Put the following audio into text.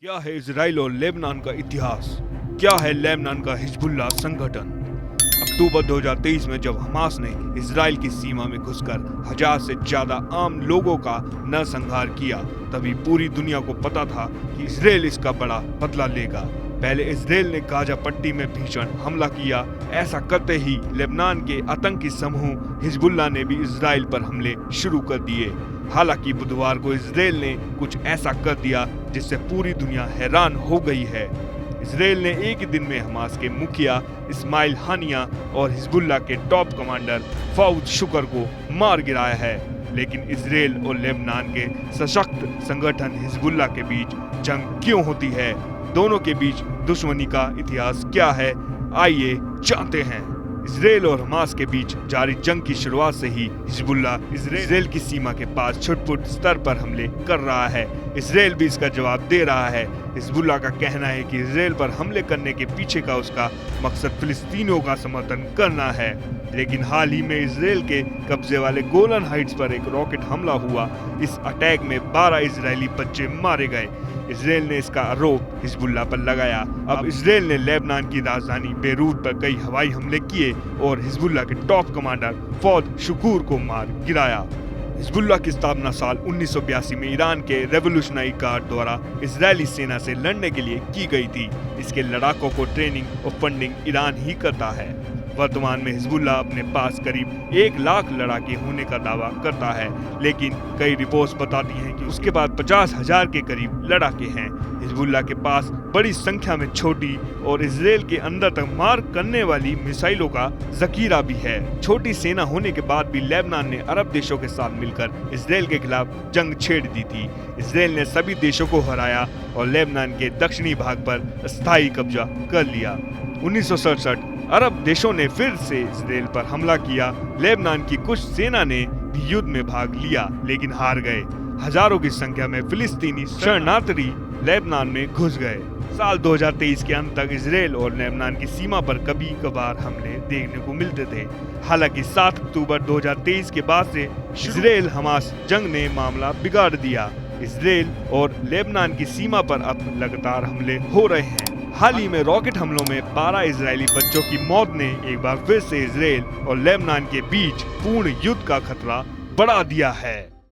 क्या है इजराइल और लेबनान का इतिहास? क्या है लेबनान का हिजबुल्लाह संगठन? अक्टूबर 2023 में जब हमास ने इजराइल की सीमा में घुसकर 1000 से ज्यादा आम लोगों का नरसंहार किया, तभी पूरी दुनिया को पता था कि इजराइल इसका बड़ा बदला लेगा। पहले इजराइल ने गाजा पट्टी में भीषण हमला किया। ऐसा करते ही लेबनान के आतंकी समूह हिजबुल्लाह ने भी इजराइल पर हमले शुरू कर दिए। हालांकि बुधवार को इजराइल ने कुछ ऐसा कर दिया जिससे पूरी दुनिया हैरान हो गई है। इजराइल ने एक ही दिन में हमास के मुखिया इस्माइल हानिया और हिजबुल्लाह के टॉप कमांडर फौद शुक्र को मार गिराया है। लेकिन इजराइल और लेबनान के सशक्त संगठन हिजबुल्लाह के बीच जंग क्यों होती है? दोनों के बीच दुश्मनी का इतिहास क्या है? आइए जानते हैं। इजराइल और हमास के बीच जारी जंग की शुरुआत से ही हिजबुल्लाह इजराइल की सीमा के पास छुटपुट स्तर पर हमले कर रहा है। इजराइल भी इसका जवाब दे रहा है। हिजबुल्लाह का कहना है कि इजराइल पर हमले करने के पीछे का उसका मकसद फिलिस्तीनियों का समर्थन करना है। लेकिन हाल ही में इजराइल के कब्जे वाले गोलन हाइट्स पर एक रॉकेट हमला हुआ। इस अटैक में 12 इजरायली बच्चे मारे गए। इजराइल ने इसका आरोप हिजबुल्लाह पर लगाया। अब इजराइल ने लेबनान की राजधानी बेरूत पर कई हवाई हमले किए और हिजबुल्लाह के टॉप कमांडर फौद शुक्र को मार गिराया। हिजबुल्लाह की स्थापना साल 1982 में ईरान के रेवोल्यूशनरी गार्ड द्वारा इजरायली सेना से लड़ने के लिए की गई थी। इसके लड़ाकों को ट्रेनिंग और फंडिंग ईरान ही करता है। वर्तमान में हिजबुल्लाह अपने पास करीब 1 लाख लड़ाके होने का दावा करता है, लेकिन कई रिपोर्ट्स बताती हैं कि उसके पास 50,000 के करीब लड़ाके हैं। हिजबुल्लाह के पास बड़ी संख्या में छोटी और इजराइल के अंदर तक मार करने वाली मिसाइलों का जखीरा भी है। छोटी सेना होने के बाद भी लेबनान ने अरब देशों के साथ मिलकर इजराइल के खिलाफ जंग छेड़ दी थी। इजराइल ने सभी देशों को हराया और लेबनान के दक्षिणी भाग पर स्थायी कब्जा कर लिया। 1967 अरब देशों ने फिर से इजराइल पर हमला किया। लेबनान की कुछ सेना ने भी युद्ध में भाग लिया, लेकिन हार गए। हजारों की संख्या में फिलिस्तीनी शरणार्थी लेबनान में घुस गए। साल 2023 के अंत तक इजराइल और लेबनान की सीमा पर कभी कभार हमले देखने को मिलते थे। हालांकि 7 अक्टूबर 2023 के बाद से इजराइल हमास जंग ने मामला बिगाड़ दिया। इजराइल और लेबनान की सीमा पर अब लगातार हमले हो रहे हैं। हाल ही में रॉकेट हमलों में 12 इजरायली बच्चों की मौत ने एक बार फिर से इजराइल और लेबनान के बीच पूर्ण युद्ध का खतरा बढ़ा दिया है।